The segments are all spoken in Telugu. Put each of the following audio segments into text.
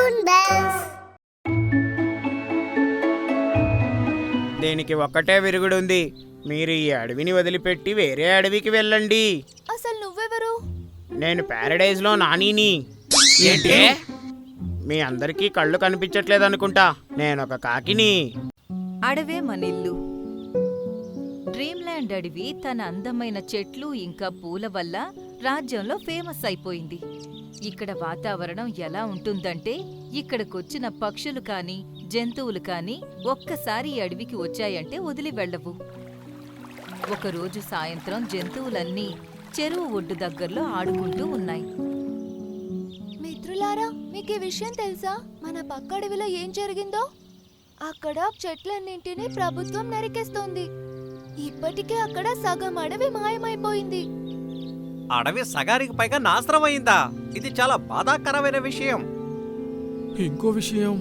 Balloon bells. దీనికి ఒక్కటే విరుగుడుంది. మీరు ఈ అడవిని వదిలిపెట్టి వేరే అడవికి వెళ్ళండి. అసలు నువ్వెవరు? నేను ప్యారడైజ్లో నానీని. ఏంటి? మీ అందరికీ కళ్ళు కనిపించట్లేదనుకుంటా. నేనొక కాకిని. అడవే మనిల్లు. డ్రీమ్ల్యాండ్ అడవి తన అందమైన చెట్లు ఇంకా పూల వల్ల రాజ్యంలో ఫేమస్ అయిపోయింది. ఇక్కడ వాతావరణం ఎలా ఉంటుందంటే ఇక్కడికొచ్చిన పక్షులు కాని జంతువులు కాని ఒక్కసారి ఈ అడవికి వచ్చాయంటే వదిలి వెళ్ళవు. ఒకరోజు సాయంత్రం జంతువులన్నీ చెరువు ఒడ్డు దగ్గర్లో ఆడుకుంటూ ఉన్నాయి. మిత్రులారా, మీకు ఈ విషయం తెలుసా? మన పక్క అడవిలో ఏం జరిగిందో? అక్కడ చెట్లన్నింటినీ ప్రభుత్వం నరికేస్తోంది. ఇప్పటికే అక్కడ సగం అడవి మాయమైపోయింది. అడవి సగానికి పైగా నాశనం అయిందా? ఇది చాలా బాధాకరమైన విషయం. ఇంకో విషయం,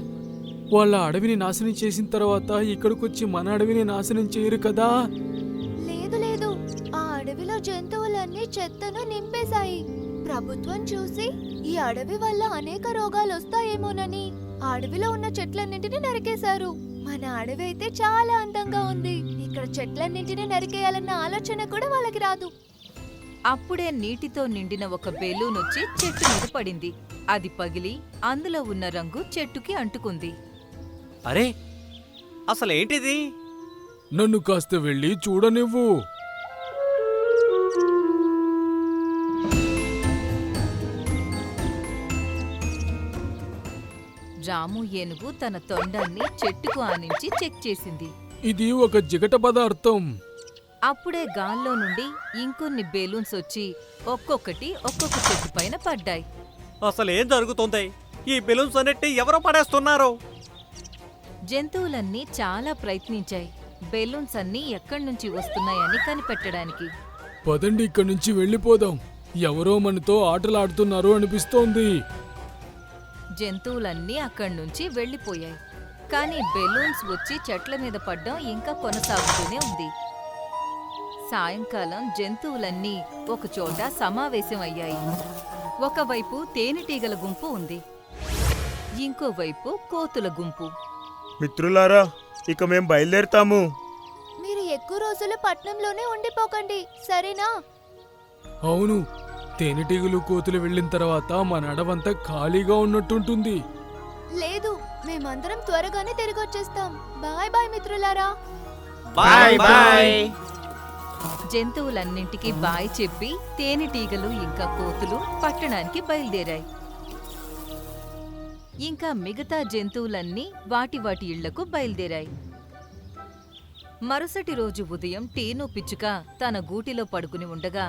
వాళ్ళ అడవిని నాశనం చేసిన తర్వాత ఇక్కడికొచ్చి మన అడవిని నాశనం చేయరు కదా. లేదు లేదు, ఆ అడవిలో జంతువులన్నీ చెత్తను నింపేశాయి. ప్రభుత్వం చూసి ఈ అడవి వల్ల అనేక రోగాలు వస్తాయేమోనని ఆ అడవిలో ఉన్న చెట్లన్నింటినీ నరికేశారు. మన అడవి అయితే చాలా అందంగా ఉంది. ఇక్కడ చెట్లన్నింటినీ నరికేయాలన్న ఆలోచన కూడా వాళ్ళకి రాదు. అప్పుడే నీటితో నిండిన ఒక బెలూన్ వచ్చి చెట్టు మీద పడింది. అది పగిలి అందులో ఉన్న రంగు చెట్టుకి అంటుకుంది. అరే, అసలేంటిది? నన్ను కాస్త వెళ్ళి చూడనివ్వు. రాము ఏనుగు తన తొండాన్ని చెట్టుకు ఆనించి చెక్ చేసింది. ఇది ఒక జిగట పదార్థం. అప్పుడే గాల్లో నుండి ఇంకొన్ని బెలూన్స్ వచ్చి ఒక్కొక్కటి ఒక్కొక్క చెట్టు పైన పడ్డాయి. అసలేం జరుగుతుంది? ఈ బెలూన్స్ అన్నిటి ఎవరు పడేస్తున్నారు? జంతువులన్నీ చాలా ప్రయత్నించాయి బెలూన్స్ అన్నీ ఎక్కడ్నుంచి వస్తున్నాయని కనిపెట్టడానికి. పదండి, ఇక్కడి నుంచి వెళ్ళిపోదాం. ఎవరో మనతో ఆటలాడుతున్నారు అనిపిస్తోంది. జంతువులన్నీ అక్కడ్నుంచి వెళ్ళిపోయాయి. కానీ బెలూన్స్ వచ్చి చెట్ల మీద పడ్డం ఇంకా కొనసాగుతూనే ఉంది. సాయంకాలం జంతువులన్నీ ఒకచోట సమావేశం అయ్యాయి. ఒకవైపు తేనెటీగల గుంపు ఉంది, ఇంకోవైపు కోతుల గుంపు. మిత్రులారా, ఇక మేం బయలుదేరుతాము. మీరు ఎక్కువ రోజులు పట్నంలోనే ఉండిపోకండి, సరేనా? అవును, తేనెటీగలు కోతులు వెళ్ళిన తర్వాత మన అడవంతా ఖాళీగా ఉన్నట్టుంటుంది. లేదు, మేమందరం త్వరగానే తిరిగి వచ్చేస్తాం. బాయ్ బాయ్ మిత్రులారా. Bye bye. జంతువులన్నింటికీ బాయ్ చెప్పి తేనెటీగలు ఇంకా కోతులు పట్టణానికి బయలుదేరాయి. ఇంకా మిగతా జంతువులన్నీ వాటి వాటి ఇళ్లకు బయలుదేరాయి. మరుసటి రోజు ఉదయం టీను పిచ్చుక తన గూటిలో పడుకుని ఉండగా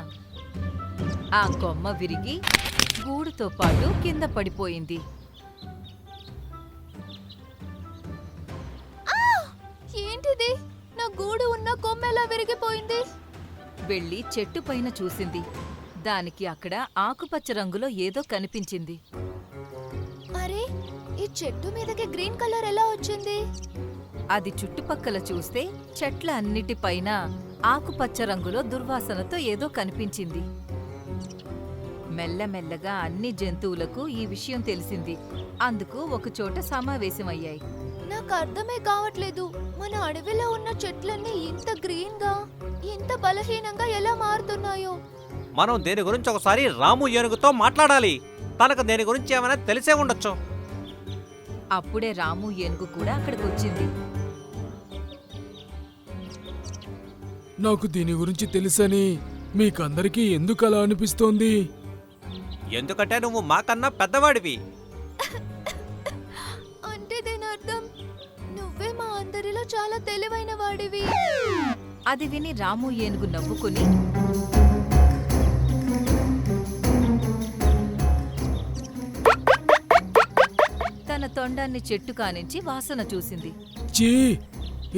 ఆ కొమ్మ విరిగి గూడుతో పాటు కింద పడిపోయింది. ఏంటిది? నా గూడు ఉన్న కొమ్మ ఎలా విరిగిపోయింది? వెళ్ళి చెట్టు పైన చూసింది. దానికి అక్కడ ఆకుపచ్చ రంగులో ఏదో కనిపించింది. అరే, ఈ చెట్టు మీదకి గ్రీన్ కలర్ ఎలా వచ్చింది? అది చుట్టుపక్కల చూస్తే చెట్ల అన్నిటిపైన ఆకుపచ్చ రంగులో దుర్వాసనతో ఏదో కనిపించింది. మెల్లమెల్లగా అన్ని జంతువులకు ఈ విషయం తెలిసింది. అందుకు ఒకచోట సమావేశమయ్యాయి. నాకు అర్థమే కావట్లేదు, మన అడవిలో ఉన్న చెట్లన్నీ ఇంత గ్రీన్ గా, ఇంత బలహీనంగా ఎలా మారుతున్నాయో. మనం దేని గురించి ఒకసారి రాము ఏనుగుతో మాట్లాడాలి. తనకు దేని గురించి ఏమైనా తెలిసే ఉండొచ్చు. అప్పుడే రాము ఏనుగు కూడా అక్కడికొచ్చింది. నాకు దీని గురించి తెలుసని మీకందరికీ ఎందుకు అలా అనిపిస్తోంది? ఎందుకంటే నువ్వు మాకన్నా పెద్దవాడివి. అంటే దీని అర్థం నువ్వే మా అందరిలో చాలా తెలివైన వాడివి. అది విని రాము ఏనుగు నవ్వుకుని తన తొండాన్ని చెట్టు కానించి వాసన చూసింది. చీ,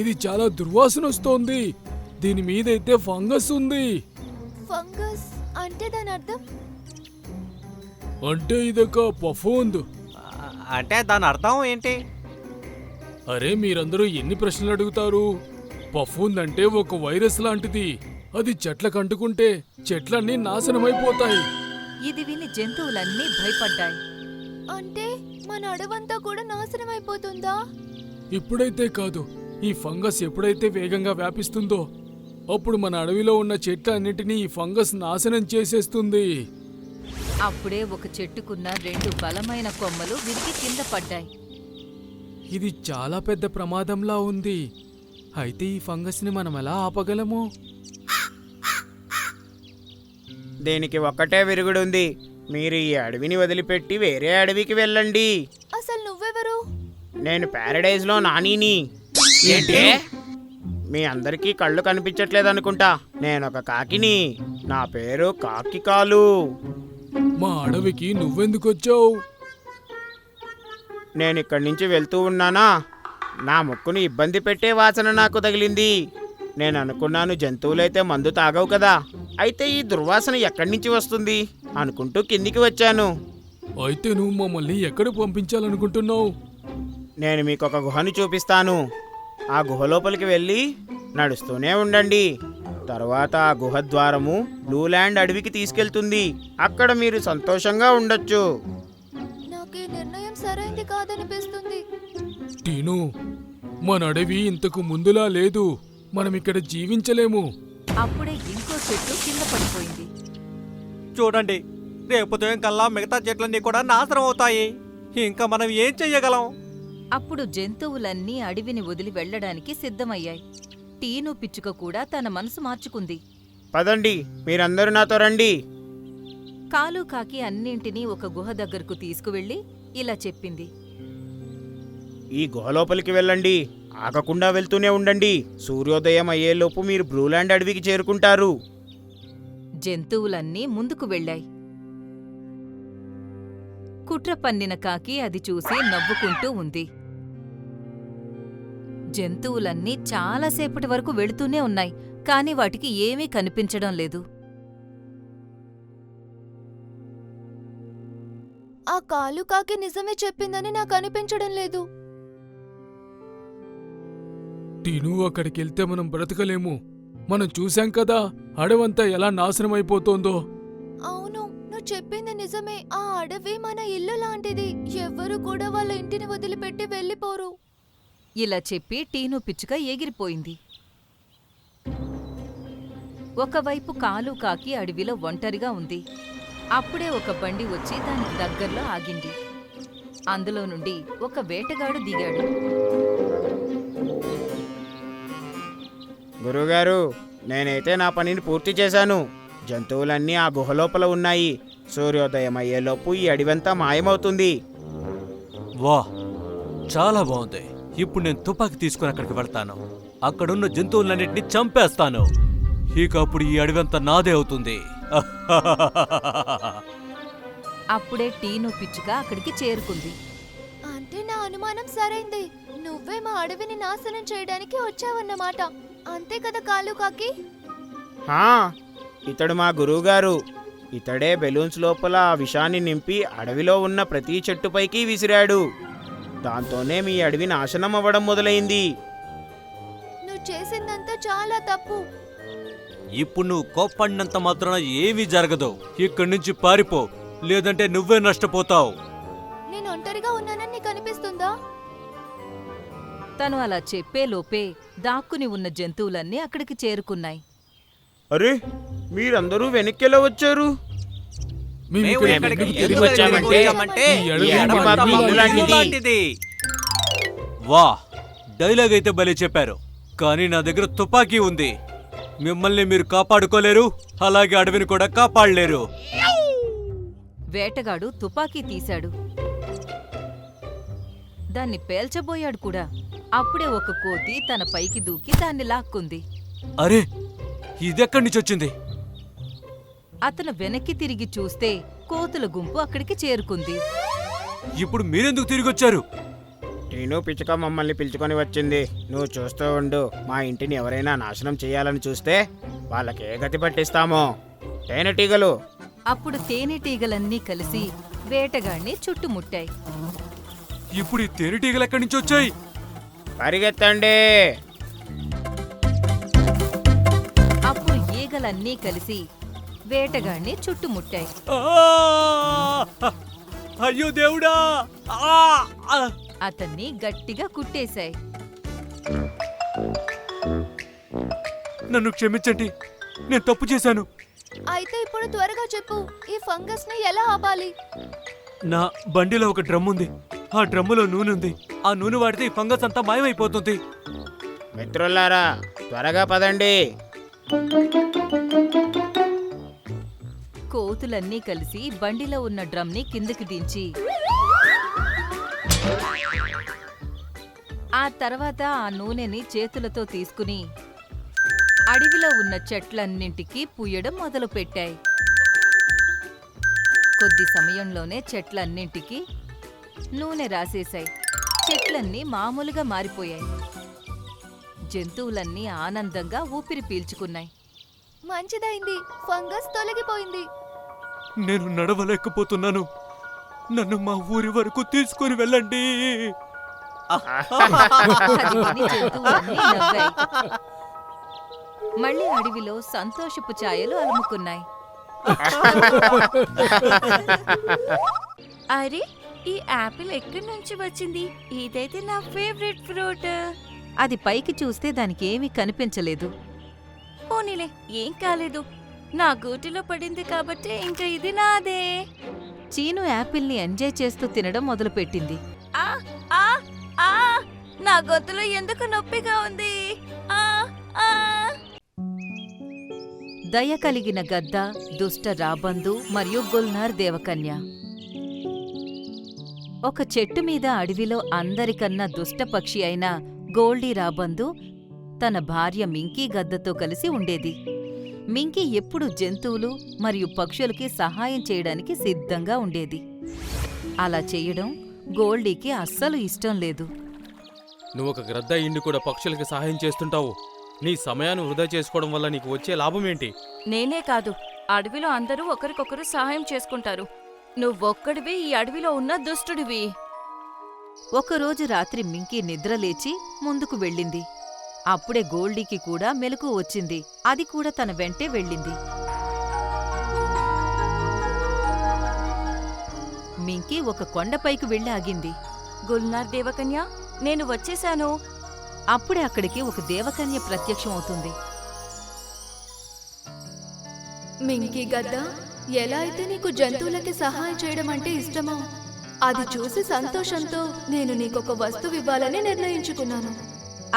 ఇది చాలా దుర్వాసన వస్తోంది. దీని మీదైతే ఫంగస్ ఉంది. ఫంగస్ అంటే దాని అర్థం? అంటే ఇదొక పఫూంద్. అంటే దాని అర్థం ఏంటి? అరే, మీరందరూ ఎన్ని ప్రశ్నలు అడుగుతారు? పఫూంద్ అంటే ఒక వైరస్ లాంటిది. అది చెట్లకు అంటుకుంటే చెట్లన్నీ నాశనమైపోతాయి. ఇది విని జంతువులన్నీ భయపడ్డాయి. అంటే మన అడవంతా కూడా నాశనం అయిపోతుందా? ఇప్పుడైతే కాదు, ఈ ఫంగస్ ఎప్పుడైతే వేగంగా వ్యాపిస్తుందో అప్పుడు మన అడవిలో ఉన్న చెట్లన్నిటినీ ఈ ఫంగస్ నాశనం చేసేస్తుంది. అప్పుడే ఒక చెట్టుకున్న 2 బలమైన కొమ్మలు విరిగి కింద పడ్డాయి. ఇది చాలా పెద్ద ప్రమాదంలా ఉంది. అయితే ఈ ఫంగస్ని మనం ఎలా ఆపగలము? దీనికి ఒక్కటే విరుగుడుంది. మీరు ఈ అడవిని వదిలిపెట్టి వేరే అడవికి వెళ్ళండి. అసలు నువ్వెవరు? నేను ప్యారడైజ్లో నానీని. ఏంటి? మీ అందరికీ కళ్ళు కనిపించట్లేదనుకుంటా. నేనొక కాకిని. నా పేరు కాకి కాలు. మా అడవికి నువ్వెందుకొచ్చావు? నేను ఇక్కడి నుంచి వెళ్తూ ఉన్నానా, నా ముక్కును ఇబ్బంది పెట్టే వాసన నాకు తగిలింది. నేను అనుకున్నాను జంతువులైతే మందు తాగవు కదా, అయితే ఈ దుర్వాసన ఎక్కడి నుంచి వస్తుంది అనుకుంటూ కిందికి వచ్చాను. అయితే నువ్వు మమ్మల్ని ఎక్కడికి పంపించాలనుకుంటున్నావు? నేను మీకు ఒక గుహను చూపిస్తాను. ఆ గుహ లోపలికి వెళ్ళి నడుస్తూనే ఉండండి. తర్వాత ఆ గుహ ద్వారము బ్లూ ల్యాండ్ అడవికి తీసుకెళ్తుంది. అక్కడ మీరు సంతోషంగా ఉండొచ్చు. నాకు ఈ నిర్ణయం సరైంది కాదనిపిస్తుంది. టీను, మన అడవి ఇంతకు ముందులా లేదు. మనం ఇక్కడ జీవించలేము. అప్పుడే ఇంకో చెట్టు కింద పడిపోయింది. చూడండి, రేపు ఉదయం కల్లా మిగతా చెట్లన్నీ కూడా నాశనం అవుతాయి. ఇంకా మనం ఏం చెయ్యగలం? అప్పుడు జంతువులన్నీ అడవిని వదిలి వెళ్లడానికి సిద్ధమయ్యాయి. టీను పిచ్చుక కూడా తన మనసు మార్చుకుంది. పదండి, మీరందరూ నాతో రండి. కాలు కాకి అన్నింటినీ ఒక గుహ దగ్గరకు తీసుకువెళ్లి ఇలా చెప్పింది. ఈ గుహ లోపలికి వెళ్ళండి. ఆగకుండా వెళ్తూనే ఉండండి. సూర్యోదయం అయ్యేలోపు మీరు బ్లూల్యాండ్ అడవికి చేరుకుంటారు. జంతువులన్నీ ముందుకు వెళ్ళాయి. కుట్ర పన్నిన కాకి అది చూసి నవ్వుకుంటూ ఉంది. జంతువులన్నీ చాలాసేపటి వరకు వెళుతూనే ఉన్నాయి, కాని వాటికి ఏమీ కనిపించడం లేదు. ఆ కాలు కాకి నిజమే చెప్పిందని నాకు అనిపించడం లేదు. టీను, అక్కడికెళ్తే మనం బ్రతకలేము. మనం చూశాం కదా అడవంతా ఎలా నాశనం అయిపోతోందో. అవును, నువ్వు చెప్పింది నిజమే. ఆ అడవి మన ఇల్లు లాంటిది. ఎవ్వరూ కూడా వాళ్ళ ఇంటిని వదిలిపెట్టి వెళ్ళిపోరు. ఇలా చెప్పి టీను పిచ్చుక ఎగిరిపోయింది. ఒకవైపు కాలు కాకి అడవిలో ఒంటరిగా ఉంది. అప్పుడే ఒక బండి వచ్చి దానికి దగ్గర్లో ఆగింది. అందులో నుండి ఒక వేటగాడు దిగాడు. గురువుగారు, నేనైతే నా పనిని పూర్తి చేశాను. జంతువులన్నీ ఆ గుహ లోపల ఉన్నాయి. సూర్యోదయం అయ్యేలోపు ఈ అడవంతా మాయమవుతుంది. వా, చాలా బాగుంది. ఇప్పుడు నేను తుపాకీ తీసుకుని అక్కడికి వెళ్తాను. అక్కడున్న జంతువులన్నింటినీ చంపేస్తాను. ఇక అప్పుడు ఈ అడవంతా నాదే అవుతుంది. అప్పుడే టీను పిచ్చుక అక్కడికి చేరుకుంది. అంటే నా అనుమానం సరైంది. నువ్వే మా అడవిని నాశనం చేయడానికి వచ్చావన్నమాట. అంతే కదా కాలు కాకి? హా, ఇతడు మా గురువుగారు. ఇతడే బెలూన్స్ లోపల ఆ విషాన్ని నింపి అడవిలో ఉన్న ప్రతి చెట్టుపైకి విసిరాడు. దాంతోనే మీ అడవి నాశనం అవ్వడం మొదలైంది. నువ్వు చేసిందంతా చాలా తప్పు. ఇప్పుడు నువ్వు కోప్పడినంత మాత్రాన ఏమీ జరగదు. ఇక్కడి నుంచి పారిపో, లేదంటే నువ్వే నష్టపోతావు. నేను ఒంటరిగా ఉన్నానని నీకు అనిపిస్తుందా? తను అలా చెప్పేలోపే దాక్కుని ఉన్న జంతువులన్నీ అక్కడికి చేరుకున్నాయి. అరే, మీరందరూ వెనక్కిలా వచ్చారు? మేము మేము ఇక్కడికి ఇక్కడికి ఎందుకు ఎందుకు తిరిగి వచ్చామంటే వచ్చామంటే ఈ అడవి ఈ అడవి మాకు మాకు ఇల్లు ఇల్లు లాంటిది. వా, డైలాగ్ అయితే భలే చెప్పారు, కానీ నా దగ్గర తుపాకీ ఉంది. మిమ్మల్ని మీరు కాపాడుకోలేరు, అలాగే అడవిని కూడా కాపాడలేరు. వేటగాడు తుపాకీ తీశాడు. దాన్ని పేల్చబోయాడు కూడా. అప్పుడే ఒక కోతి తన పైకి దూకి దాన్ని లాక్కుంది. అరే, ఇదెక్కడి నుంచి వచ్చింది? అతను వెనక్కి తిరిగి చూస్తే కోతుల గుంపు అక్కడికి చేరుకుంది. ఇప్పుడు మీరెందుకు తిరిగి వచ్చారు? టీను పిచ్చుక మమ్మల్ని పిలుచుకొని వచ్చింది. నువ్వు చూస్తూ ఉండు. మా ఇంటిని ఎవరైనా నాశనం చేయాలని చూస్తే వాళ్ళకి ఏ గతి పట్టిస్తామో. తేనెటీగలు. అప్పుడు తేనెటీగలన్నీ కలిసి వేటగాడిని చుట్టుముట్టాయి. ఇప్పుడు ఈ తేనెటీగలు ఎక్కడి నుంచి వచ్చాయి? పరిగెత్తండి. అప్పుడు ఈగలన్నీ కలిసి వేటగాడిని చుట్టుముట్టాయి. ఆ! అయ్యో దేవుడా! ఆ! ఆ! అతన్ని గట్టిగా కుట్టేశాయి. నన్ను క్షమించండి, నేను తప్పు చేశాను. అయితే ఇప్పుడు త్వరగా చెప్పు, ఈ ఫంగస్ ని ఎలా ఆపాలి? నా బండిలో ఒక డ్రమ్ ఉంది. ఆ డ్రమ్ములో నూనె ఉంది. ఆ నూనె వాడితే ఈ ఫంగస్ అంతా మాయమైపోతుంది. మిత్రులారా, త్వరగా పదండి. కోతులన్నీ కలిసి బండిలో ఉన్న డ్రమ్ని కిందకి దించి ఆ తర్వాత ఆ నూనెని చేతులతో తీసుకుని అడవిలో ఉన్న చెట్లన్నింటికీ పూయడం మొదలుపెట్టాయి. కొద్ది సమయంలోనే చెట్లన్నింటికీ నూనె రాసేశాయి. చెట్లన్నీ మామూలుగా మారిపోయాయి. జంతువులన్నీ ఆనందంగా ఊపిరి పీల్చుకున్నాయి. మంచిదైంది, ఫంగస్ తొలగిపోయింది. నేను నడవలేకపోతున్నాను. నన్ను మా ఊరి వరకు తీసుకొని వెళ్ళండి. అది విని జంతువులన్నీ నవ్వాయి. మళ్ళీ అడవిలో సంతోషపు ఛాయలు అలుముకున్నాయి. అరే, ఈ యాపిల్ ఎక్కడి నుంచి వచ్చింది? ఇదైతే నా ఫేవరెట్ ఫ్రూట్. అది పైకి చూస్తే దానికి ఏమీ కనిపించలేదు. పోనీలే, ఏం కాలేదు. నా గూటిలో పడింది కాబట్టి ఇంకా ఇది నాదే. చీను యాపిల్ని ఎంజాయ్ చేస్తూ తినడం మొదలుపెట్టింది. ఆ ఆ ఆ నా గొంతులో ఎందుకు నొప్పిగా ఉంది? ఆ ఆ దయ కలిగిన గద్ద, దుష్ట రాబందు మరియు గుల్నార్ దేవకన్య. ఒక చెట్టు మీద అడవిలో అందరికన్నా దుష్ట పక్షి అయిన గోల్డీ రాబందు తన భార్య మింకీ గద్దతో కలిసి ఉండేది. మింకీ ఎప్పుడూ జంతువులు మరియు పక్షులకి సహాయం చేయడానికి సిద్ధంగా ఉండేది. అలా చేయడం గోల్డీకి అస్సలు ఇష్టం లేదు. నువ్వొక గ్రద్ద ఇండి కూడా పక్షులకి సహాయం చేస్తుంటావు. నీ సమయాన్ని వృధా చేసుకోవడం వల్ల నీకు వచ్చే లాభమేంటి? నేనే కాదు, అడవిలో అందరూ ఒకరికొకరు సహాయం చేసుకుంటారు. నువ్వొక్కడివి ఈ అడవిలో ఉన్న దుష్టుడివి. ఒకరోజు రాత్రి మింకీ నిద్రలేచి ముందుకు వెళ్ళింది. అప్పుడే గోల్డీకి కూడా మెలకువ వచ్చింది. అది కూడా తన వెంటే వెళ్ళింది. మింకీ ఒక కొండపైకి వెళ్ళి ఆగింది. గుల్నార్ దేవకన్య, నేను వచ్చేశాను. అప్పుడే అక్కడికి ఒక దేవకన్య ప్రత్యక్షమవుతుంది. మింకీ గద్ద, ఎలా అయితే నీకు జంతువులకి సహాయం చేయడం అంటే ఇష్టమో అది చూసి సంతోషంతో నేను నీకొక వస్తువు ఇవ్వాలని నిర్ణయించుకున్నాను.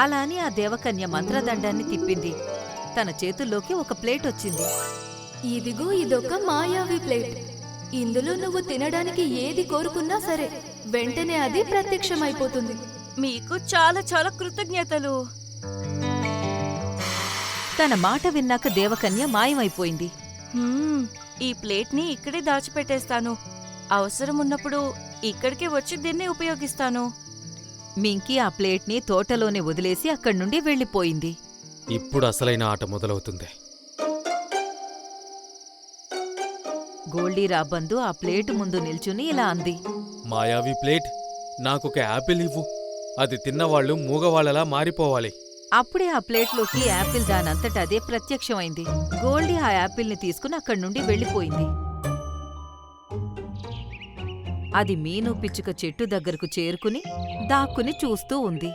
అలా అని ఆ దేవకన్య మంత్రదండాన్ని తిప్పింది. తన చేతుల్లోకి ఒక ప్లేట్ వచ్చింది. ఇదిగో ఇదొక మాయావి ప్లేట్. ఇందులో నువ్వు తినడానికి ఏది కోరుకున్నా సరే వెంటనే అది ప్రత్యక్షమైపోతుంది. మీకు చాలా చాలా కృతజ్ఞతలు. తన మాట విన్నాక దేవకన్య మాయమైపోయింది. ఈ ప్లేట్ని ఇక్కడే దాచిపెట్టేస్తాను. అవసరం ఉన్నప్పుడు ఇక్కడికి వచ్చి దీన్ని ఉపయోగిస్తాను. మింకీ ఆ ప్లేట్ని తోటలోనే వదిలేసి అక్కడి నుండి వెళ్ళిపోయింది. ఇప్పుడు అసలైన ఆట మొదలవుతుంది. గోల్డీ రాబందు ఆ ప్లేటు ముందు నిల్చుని ఇలా అంది. మాయావి ప్లేట్, నాకొక యాపిల్ ఇవ్వు. అది తిన్నవాళ్లు మూగవాళ్లలా మారిపోవాలి. అప్పుడే ఆ ప్లేట్లోకి యాపిల్ దానంతట అదే ప్రత్యక్షమైంది. గోల్డీ ఆ యాపిల్ని తీసుకుని అక్కడి నుండి వెళ్ళిపోయింది. అది మీను పిచ్చుక చెట్టు దగ్గరకు చేరుకుని దాక్కుని చూస్తూ ఉంది.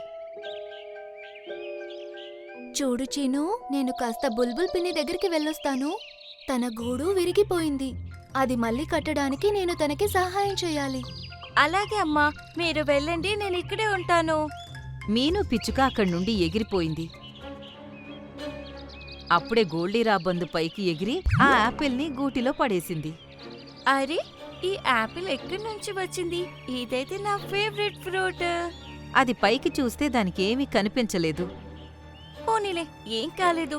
చూడు చీను, నేను కాస్త బుల్బుల్ పిన్ని దగ్గరికి వెళ్ళొస్తాను. తన గూడు విరిగిపోయింది. అది మళ్ళీ కట్టడానికి నేను తనకి సహాయం చేయాలి. అలాగే అమ్మా, మీరు వెళ్ళండి, నేను ఇక్కడే ఉంటాను. మీను పిచ్చుక అక్కడి నుండి ఎగిరిపోయింది. అప్పుడే గోల్డీ రాబందు పైకి ఎగిరి ఆ యాపిల్ని గూటిలో పడేసింది. అరే, ఈ యాపిల్ ఎక్కడి నుంచి వచ్చింది? ఇదైతే నా ఫేవరెట్ ఫ్రూట్. అది పైకి చూస్తే దానికేమీ కనిపించలేదు. పోనీలే, ఏం కాలేదు.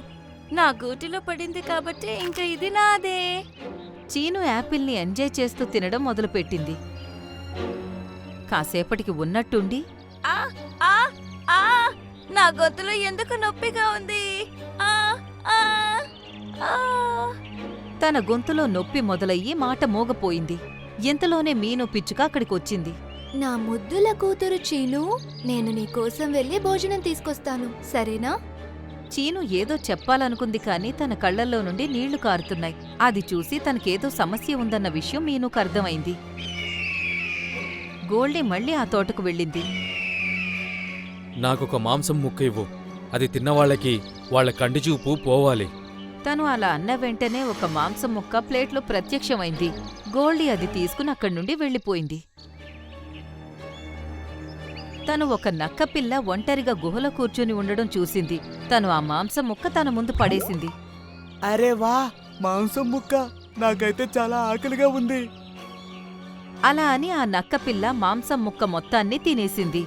నా గూటిలో పడింది కాబట్టి ఇంకా ఇది నాదే. చీను యాపిల్ని ఎంజాయ్ చేస్తూ తినడం మొదలుపెట్టింది. కాసేపటికి ఉన్నట్టుండి ఆ ఆ ఆ నా గొంతులో ఎందుకు నొప్పిగా ఉంది? ఆ ఆ ఆ తన గొంతులో నొప్పి మొదలయ్యి మాట మోగపోయింది. ఇంతలోనే మీను పిచ్చుక అక్కడికొచ్చింది. నా ముద్దుల కూతురు చీను, నేను నీకోసం వెళ్ళి భోజనం తీసుకొస్తాను, సరేనా? చీను ఏదో చెప్పాలనుకుంది కాని తన కళ్లల్లో నుండి నీళ్లు కారుతున్నాయి. అది చూసి తనకేదో సమస్య ఉందన్న విషయం మీనుకు అర్థమైంది. గోల్డీ మళ్ళీ ఆ తోటకు వెళ్ళింది. నాకొక మాంసం ముక్క ఇవ్వు. అది తిన్నవాళ్ళకి వాళ్ళ కంటి చూపు పోవాలి. తను అలా అన్న వెంటనే ఒక మాంసం ముక్క ప్లేట్లో ప్రత్యక్షమైంది. గోల్డీ అది తీసుకుని అక్కడి నుండి వెళ్ళిపోయింది. తను ఒక నక్కపిల్ల ఒంటరిగా గుహలో కూర్చుని ఉండడం చూసింది. తను ఆ మాంసం ముక్క తన ముందు పడేసింది. అరే వా, మాంసం ముక్క! నాకైతే చాలా ఆకలిగా ఉంది. అలా అని ఆ నక్కపిల్ల మాంసం ముక్క మొత్తాన్ని తినేసింది.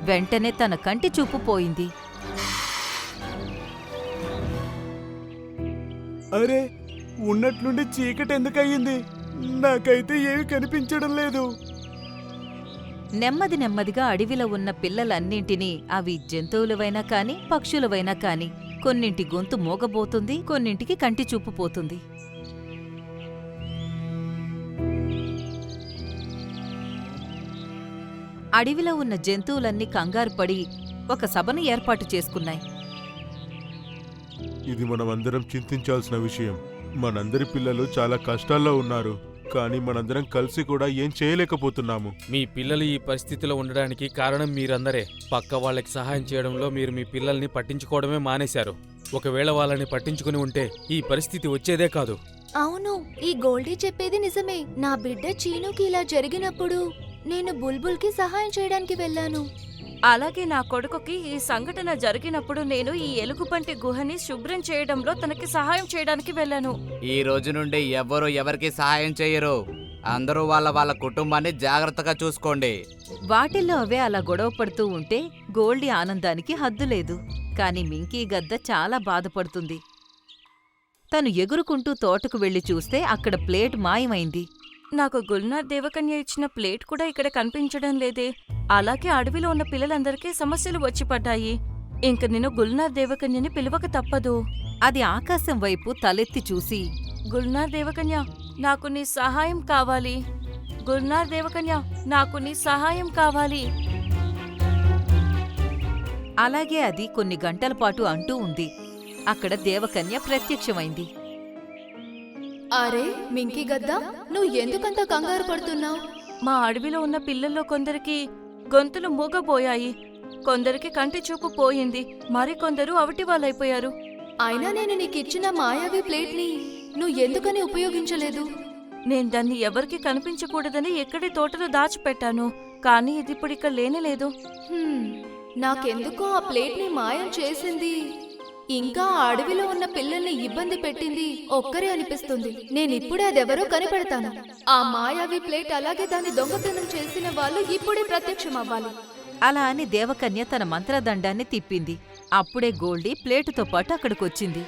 వెంటనే తన కంటి చూపు పోయింది. అరే, ఉన్నట్లుండి చీకటి ఎందుకయ్యింది? నాకైతే ఏమీ కనిపించడం లేదు. నెమ్మది నెమ్మదిగా అడవిలో ఉన్న పిల్లలన్నింటినీ, అవి జంతువులవైనా కాని పక్షులవైనా కాని, కొన్నింటి గొంతు మోగబోతుంది, కొన్నింటికి కంటి చూపు పోతుంది. అడవిలో ఉన్న జంతువులన్నీ కంగారు పడి ఒక సభను ఏర్పాటు చేసుకున్నాయి. ఇది మనమందరం చింతించాల్సిన విషయం. మనందరి పిల్లలు చాలా కష్టాల్లో ఉన్నారు, కానీ మనందరం కలిసి కూడా ఏం చేయలేకపోతున్నాము. మీ పిల్లలు ఈ పరిస్థితిలో ఉండడానికి కారణం మీరందరే. పక్క వాళ్ళకి సహాయం చేయడంలో మీరు మీ పిల్లల్ని పట్టించుకోవడమే మానేశారు. ఒకవేళ వాళ్ళని పట్టించుకుని ఉంటే ఈ పరిస్థితి వచ్చేదే కాదు. అవును, ఈ గోల్డీ చెప్పేది నిజమే. నా బిడ్డ చీనుకి ఇలా జరిగినప్పుడు నేను బుల్బుల్కి సహాయం చేయడానికి వెళ్ళాను. అలాగే నా కొడుకుకి ఈ సంఘటన జరిగినప్పుడు నేను ఈ ఎలుగుబంటి గుహని శుభ్రం చేయడంలో తనకి సహాయం చేయడానికి వెళ్ళాను. ఈ రోజు నుండి ఎవ్వరూ ఎవరికి సహాయం చేయరు. అందరూ వాళ్ళ వాళ్ళ కుటుంబాన్ని జాగ్రత్తగా చూసుకోండి. వాటిల్లో అవే అలా గొడవ పడుతూ ఉంటే గోల్డీ ఆనందానికి హద్దులేదు. కాని మింకీ గద్ద చాలా బాధపడుతుంది. తను ఎగురుకుంటూ తోటకు వెళ్లి చూస్తే అక్కడ ప్లేట్ మాయమైంది. నాకు గుల్నార్ దేవకన్య ఇచ్చిన ప్లేట్ కూడా ఇక్కడ కనిపించడం లేదే. అలాగే అడవిలో ఉన్న పిల్లలందరికీ సమస్యలు వచ్చి పడ్డాయి. ఇంక నేను గుల్నార్ దేవకన్యని పిలవక తప్పదు. అది ఆకాశం వైపు తలెత్తి చూసి, గుల్నార్ దేవకన్య, నాకు నీ సహాయం కావాలి. గుల్నార్ దేవకన్య, నాకు నీ సహాయం కావాలి. అలాగే అది కొన్ని గంటల పాటు అంటూ ఉంది. అక్కడ దేవకన్య ప్రత్యక్షమైంది. అరే మింకీ గద్ద, నువ్వు ఎందుకంత కంగారు పడుతున్నావు? మా అడవిలో ఉన్న పిల్లల్లో కొందరికి గొంతులు మూగబోయాయి, కొందరికి కంటి చూపు పోయింది, మరికొందరు అవిటి వాళ్ళైపోయారు. అయినా నేను నీకిచ్చిన మాయావి ప్లేట్ని నువ్వు ఎందుకని ఉపయోగించలేదు? నేను దాన్ని ఎవరికి కనిపించకూడదని ఎక్కడి తోటలో దాచిపెట్టాను, కానీ ఇది ఇప్పుడు ఇక్కడ లేనేలేదు. నాకెందుకో ఆ ప్లేట్ని మాయం చేసింది, ఇంకా ఆ అడవిలో ఉన్న పిల్లల్ని ఇబ్బంది పెట్టింది ఒక్కరే అనిపిస్తుంది. నేనిప్పుడే అదెవరో కనిపెడతాను. ఆ మాయావి ప్లేట్ అలాగే దాన్ని దొంగతనం చేసిన వాళ్ళు ఇప్పుడే ప్రత్యక్షమవ్వాలి. అలా అని దేవకన్య తన మంత్రదండాన్ని తిప్పింది. అప్పుడే గోల్డీ ప్లేటుతో పాటు అక్కడికొచ్చింది.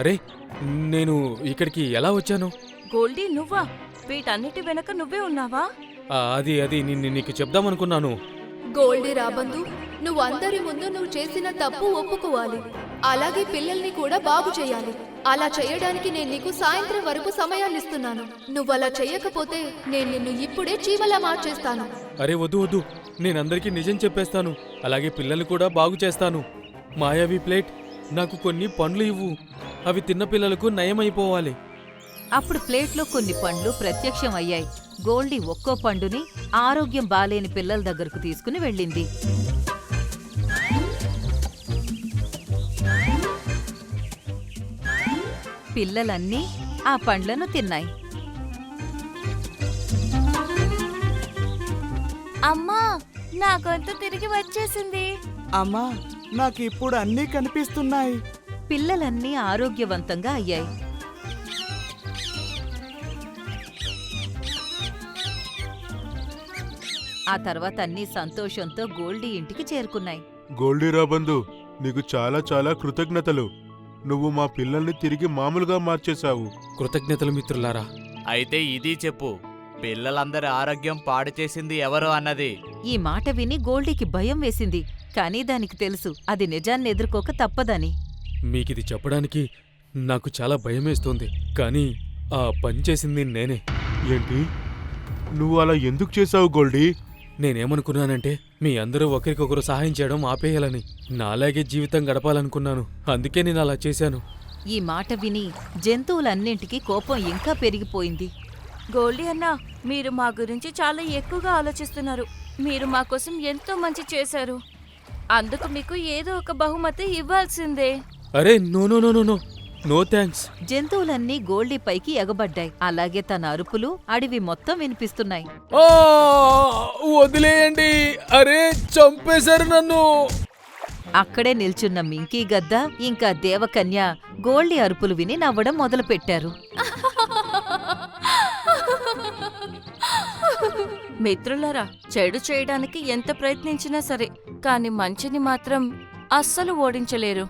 అరే, నేను ఇక్కడికి ఎలా వచ్చాను? గోల్డీ, నువ్వా? వీటన్నిటి వెనక నువ్వే ఉన్నావా? అది నీకు చెప్దామనుకున్నాను. గోల్డీ రాబందు, నువ్వు అందరి ముందు నువ్వు చేసిన తప్పు ఒప్పుకోవాలి. అలాగే పిల్లల్ని కూడా బాగు చేయాలి. అలా చేయడానికి నేను నీకు సాయంత్రం వరకు సమయాన్నిస్తున్నాను. నువ్వు అలా చెయ్యకపోతే నేను నిన్ను ఇప్పుడే చీమలా మార్చేస్తాను. అరే వద్దు, నేనందరికీ నిజం చెప్పేస్తాను. అలాగే పిల్లల్ని కూడా బాగు చేస్తాను. మాయావి ప్లేట్, నాకు కొన్ని పండ్లు ఇవ్వు. అవి తిన్న పిల్లలకు నయమైపోవాలి. అప్పుడు ప్లేట్లో కొన్ని పండ్లు ప్రత్యక్షమయ్యాయి. గోల్డీ ఒక్కో పండుని ఆరోగ్యం బాలేని పిల్లల దగ్గరకు తీసుకుని వెళ్ళింది. పిల్లలన్నీ ఆ పండ్లను తిన్నాయి. అమ్మా, నా గొంతు తిరిగి వచ్చేసింది. అమ్మా, నాకు ఇప్పుడు అన్నీ కనిపిస్తున్నాయి. పిల్లలన్నీ ఆరోగ్యవంతంగా అయ్యాయి. ఆ తర్వాత అన్నీ సంతోషంతో గోల్డీ ఇంటికి చేరుకున్నాయి. గోల్డీ రాబందు, నీకు చాలా చాలా కృతజ్ఞతలు. నువ్వు మా పిల్లల్ని తిరిగి మామూలుగా మార్చేశావు. కృతజ్ఞతలు మిత్రులారా. అయితే ఇది చెప్పు, పిల్లలందరి ఆరోగ్యం పాడు చేసింది ఎవరు అన్నది. ఈ మాట విని గోల్డీకి భయం వేసింది. కానీ దానికి తెలుసు అది నిజాన్ని ఎదుర్కోక తప్పదని. మీకిది చెప్పడానికి నాకు చాలా భయమేస్తోంది, కానీ ఆ పని చేసింది నేనే. ఏంటి? నువ్వు అలా ఎందుకు చేశావు గోల్డీ? నేనేమనుకున్నానంటే మీ అందరూ ఒకరికొకరు సహాయం చేయడం ఆపేయాలని, నాలాగే జీవితం గడపాలనుకున్నాను. అందుకే నేను అలా చేశాను. ఈ మాట విని జంతువులన్నింటికీ కోపం ఇంకా పెరిగిపోయింది. గోల్డీ అన్న, మీరు మా గురించి చాలా ఎక్కువగా ఆలోచిస్తున్నారు. మీరు మా కోసం ఎంతో మంచి చేశారు. అందుకు మీకు ఏదో ఒక బహుమతి ఇవ్వాల్సిందే. అరే no no no no no no thanks. జంతువులన్నీ గోల్డీ పైకి ఎగబడ్డాయి. అలాగే తన అరుపులు అడవి మొత్తం వినిపిస్తున్నాయి. ఆ, వదిలేయండి. అరే చంపేశారు నన్ను. అక్కడే నిల్చున్న మింకీ గద్ద ఇంకా దేవకన్య గోల్డీ అరుపులు విని నవ్వడం మొదలుపెట్టారు. మిత్రులరా, చెడు చేయడానికి ఎంత ప్రయత్నించినా సరే, కానీ మంచిని మాత్రం అస్సలు ఓడించలేరు.